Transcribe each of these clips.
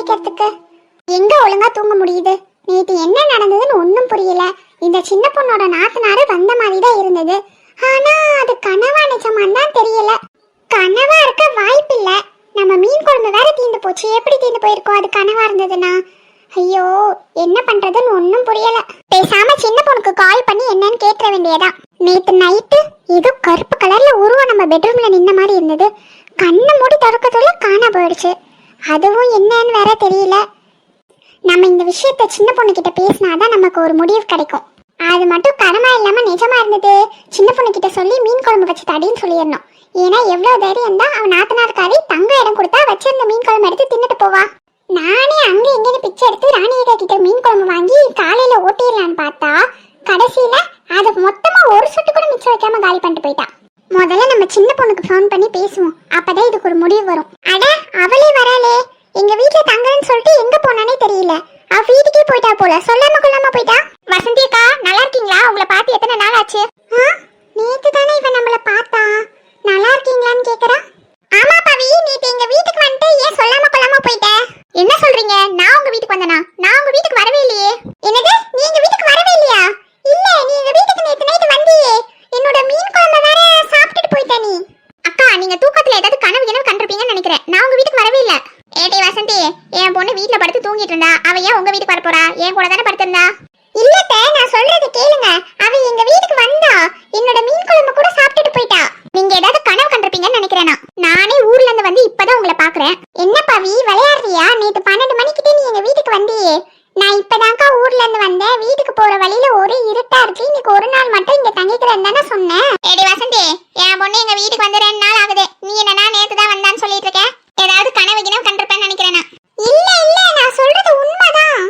வைக்கிறதுக்கு எங்க ஒழுங்கா தூங்க முடியுது? நேத்து என்ன நடந்ததுன்னு ஒன்னும் புரியல. இந்த சின்ன பொண்ணோட நாத்தனாரு வந்த மாதிரி தான் இருந்தது. ஆனா அது கனவா நிஜமான்னு தான் தெரியல. கனவா இருக்க வாய்ப்பில்லை. நம்ம மீன் குழம்பு வேற தீந்து போச்சு. எப்படி தீந்து போயிருக்கோம் அது கனவா இருந்ததுன்னா? ஐயோ, என்ன பண்றதுன்னு ஒன்னும் புரியல. பேசாம சின்ன பொண்ணுக்கு கால் பண்ணி என்னன்னு கேட்க வேண்டியதான். நேத்து நைட்டு ஏதோ கருப்பு கலர்ல உருவம் நம்ம பெட்ரூம்ல நின்ன மாதிரி இருந்தது. கண்ணை மூடி திறக்கத்துள்ள காணா போயிடுச்சு. அதுவும் என்னன்னு வேற தெரியல. நம்ம இந்த விஷயத்த சின்ன பொண்ணு கிட்ட பேசினாதான் நமக்கு ஒரு முடிவு கிடைக்கும். அது மட்டும் கடமை இல்லாம நிஜமா இருந்தது. சின்ன பொண்ணு கிட்ட சொல்லி மீன் குழம்பு வச்சு தடின்னு சொல்லிடணும். ஏன்னா எவ்வளவு தைரியம் தான் அவன் நாத்தனார்காரி தங்க இடம் கொடுத்தா வச்சிருந்த மீன் குழம்பு எடுத்து தின்னுட்டு போவா. நானே அங்க எங்கன்னு பிச்சை எடுத்து ராணியக்கா கிட்ட மீன் குழம்பு வாங்கி காலையில ஓட்டிடலான்னு பார்த்தா கடைசியில அதை மொத்தமா ஒரு சொட்டு கூட மிச்சம் வைக்காம காலி பண்ணிட்டு போயிட்டா. முதல்ல நம்ம சின்ன பொண்ணுக்கு ஃபோன் பண்ணி பேசுவோம். அப்பதான் இதுக்கு ஒரு முடிவு வரும். அட, அவளே வராளே. எங்க வீட்டுல தங்கன்னு சொல்லிட்டு எங்க போனானே தெரியல. அவ வீட்டுக்கே போயிட்டா போல. சொல்லாம கொள்ளாம போயிட்டா. வசந்தி அக்கா, நல்லா இருக்கீங்களா? உங்களை பார்த்து எத்தனை நாள் ஆச்சு? நேத்து தானே இவன் நம்மள பார்த்தா. நல்லா இருக்கீங்களான்னு கேக்குறா. ஆமா பவி, நேத்து எங்க வீட்டுக்கு வந்துட்டு ஏன் சொல்லாம கொள்ளாம போயிட்ட? என்ன சொல்றீங்க? நான் உங்க வீட்டுக்கு வந்தனா? நான் உங்க வீட்டுக்கு வரவே இல்லையே. என்னது, நீ எங்க வீட்டுக்கு வரவே இல்லையா? இல்ல, நீ எங்க வீட்டுக்கு நேத்து நைட்டு வந்தியே. என்னோட மீன் குழம்பு வேற சாப்பிட்டுட்டு போயிட்ட நீ. அக்கா, நீங்க தூக்கத்துல ஏதாவது கனவு கண்டிருப்பீங்கன்னு நினைக்கிறேன். நான் உங்க வீட்டுக்கு வரவே இல்ல. ஏடி வசந்தி, என் பொண்ணு வீட்டுல படுத்து தூங்கிட்டு இருந்தா. அவ ஏன் உங்க வீட்டுக்கு வர போறா? என் கூட தானே படுத்திருந்தா. இல்லத்த, நான் சொல்றது கேளுங்க. அவ எங்க வீட்டுக்கு வந்தா. என்னோட மீன் குழம்பு கூட சாப்பிட்டுட்டு போயிட்டா. நீங்க ஏதாவது கனவு கண்டிருப்பீங்கன்னு நினைக்கிறேன். நானே ஊர்ல இருந்து வந்து இப்பதான் உங்களை பாக்குறேன். என்ன பவி, விளையாடுறியா? நேத்து 12 மணிக்கிட்டே நீ எங்க வீட்டுக்கு வந்தியே. நான் இப்பதான்க்கா ஊர்ல இருந்து வந்தேன். வீட்டுக்கு போற வழியில ஒரே இருட்டா இருக்கு. இன்னைக்கு ஒரு நாள் மட்டும் இங்க தங்கிக்கிறேன்னு தானே சொன்னேன். ஏடி வசந்தி, என் பொண்ணு எங்க வீட்டுக்கு வந்து 2 நாள் ஆகுது. நீ என்னன்னா நேத்து தான் வந்தான்னு சொல்லிட்டு இருக்க? ஏதாவது கனவு கண்டிருப்பேன்னு நினைக்கிறேன். இல்ல இல்ல, நான் சொல்றது உண்மைதான்.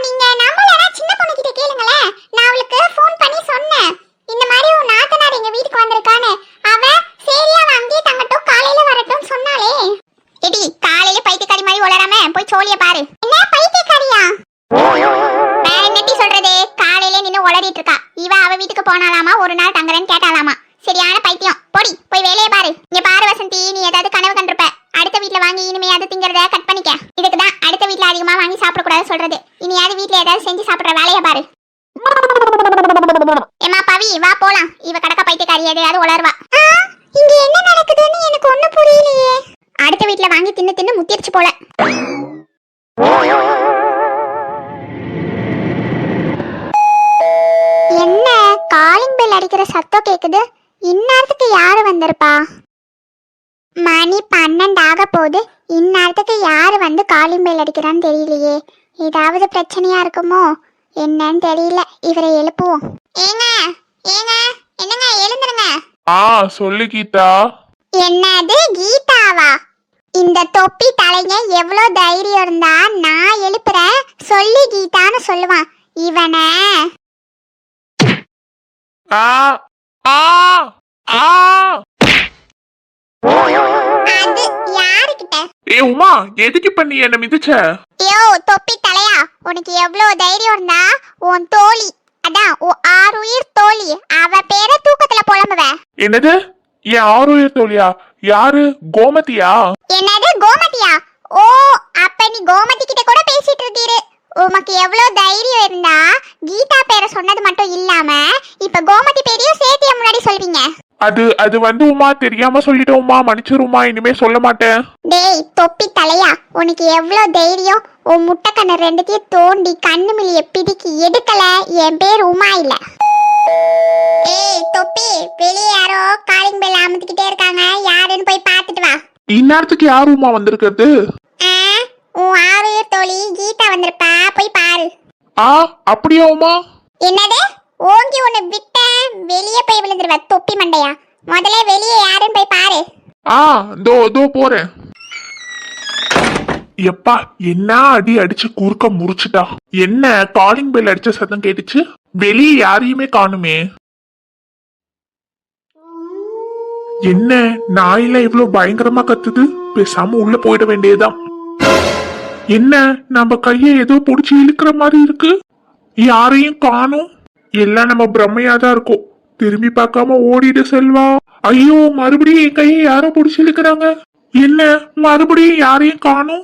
நீங்க நம்மள சின்ன பொண்ணு கிட்ட கேளுங்களேன். நான் அவளுக்கு ஃபோன் பண்ணி சொன்னேன், இந்த மாதிரி ஒரு நாத்தனார் எங்க வீட்டுக்கு வந்திருக்கான்னு. அவ சரி, அவ அங்கேயே தங்கட்டும், காலையில வரட்டும் சொன்னாலே. எடி, காலையில பைத்தியக்காரி மாதிரி உளராம போய் சோழிய பாரு. என்ன பைத்தியக்காரியா? வேற என்னட்டி சொல்றது? காலையில நின்னு உளறிட்டு இருக்கா. இவ அவ வீட்டுக்கு போனாலாமா, ஒரு நாள் தங்குறேன்னு கேட்டாலாமா. சரியான பைத்தியம். போடி, போய் வேலையை பாரு. இங்க பாரு வசந்தி, நீ ஏதாவது கனவு கண்டிருப்ப. அடுத்த வீட்டுல வாங்கி இனிமையாவது திங்கறத கட் பண்ணிக்க. இதுக்குதான் அடுத்த வீட்டுல அதிகமா வாங்கி சாப்பிடக்கூடாது சொல்றது. இனியாவது வீட்டுல ஏதாவது செஞ்சு சாப்பிடுற வேலையை பாரு. ஏமா பவி, வா போலாம். இவ கடக்க பைத்தியக்காரி எதையாவது உளருவா. இங்க என்ன நடக்குதுன்னு எனக்கு ஒண்ணும் புரியலையே. அடுத்த வீட்டுல வாங்கி தின்னு தின்னு முத்திருச்சு போல. என்ன காலிங் பெல் அடிக்கிற சத்தம் கேக்குது? இந்நேரத்துக்கு யாரு வந்திருப்பா? மணி 12 ஆக போகுது. இந்நேரத்துக்கு யாரு வந்து காலிங் பெல் அடிக்கிறான்னு தெரியலையே. ஏதாவது பிரச்சனையா இருக்குமோ என்னன்னு தெரியல. இவரை எழுப்புவோம். ஏங்க ஏங்க, என்னங்க, எழுந்துருங்க. சொல்லு கீதா. என்னது கீதாவா? இந்த தொப்பி தலைங்க எவ்வளவு தைரியம் இருந்தா நான் எழுப்புறேன் சொல்லி கீதான்னு சொல்லுவான். இவனை அது யாருக்கிட்ட? உமா, எதுக்கு பண்ணி என்ன மிதிச்ச? யோ தொப்பி தலையா, உனக்கு எவ்வளவு தைரியம் இருந்தா உன் தோழி, அதான் உன் ஆறுயிர் தோழி, அவ பேரை தூக்கத்துல புலம்புவ. என்னது, என் ஆறுயிர் தோழியா? யாரு? கோமதியா? என்னது கோமதியா? ஓ, அப்ப நீ கோமதி கிட்ட கூட பேசிட்டு இருக்கீரு. உமக்கு எவ்வளவு தைரியம் இருந்தா கீதா பேரை சொன்னது மட்டும் இல்லாம இப்ப கோமதி பேரையும் சேர்த்து முன்னாடி சொல்வீங்க. அது வந்து உமா, தெரியாம சொல்லிட்டேன் உமா, மன்னிச்சிருமா, இனிமே சொல்ல மாட்டேன். டேய் தொப்பி தலையா, உனக்கு எவ்வளவு தைரியம்? உன் முட்டை கண்ணு ரெண்டுத்தையும் தோண்டி கண்ணு மிளிய பிடிக்கி எடுக்கல. என் பேர் உமா இல்ல. ஏய் தொப்பி, வெளியே யாரோ காலிங் பெல் அமுத்திக்கிட்டே இருக்காங்க. யாருன்னு போய் பார்த்துட்டு வா. இந்நேரத்துக்கு யார் உமா வந்திருக்கிறது? உன் ஆறுயிர் தோழி கீதா வந்திருப்பா, போய் பாரு. அப்படியா உமா? என்னது, ஓங்கி உன்னை விட்ட வெளியே போய் விழுந்துருவ தொப்பி மண்டையா. முதல்ல வெளியே யாருன்னு போய் பாரு. தோ போறேன். எப்பா, என்ன அடி அடிச்சு குறுக்க முறிச்சுட்டா. என்ன காலிங் பெல் அடிச்ச சத்தம் கேட்டுச்சு? வெளியே யாரையுமே காணுமே. என்ன நாயெல்லாம் இவ்வளவு பயங்கரமா கத்துது? பேசாம உள்ள போயிட வேண்டியதுதான். என்ன, நம்ம கைய ஏதோ புடிச்சு இழுக்கிற மாதிரி இருக்கு. யாரையும் காணும். எல்லாம் நம்ம பிரம்மையாதான் இருக்கும். திரும்பி பார்க்காம ஓடிட்டு செல்வா. ஐயோ, மறுபடியும் என் கையை யாரோ புடிச்சு இழுக்கிறாங்க. என்ன, மறுபடியும் யாரையும் காணும்.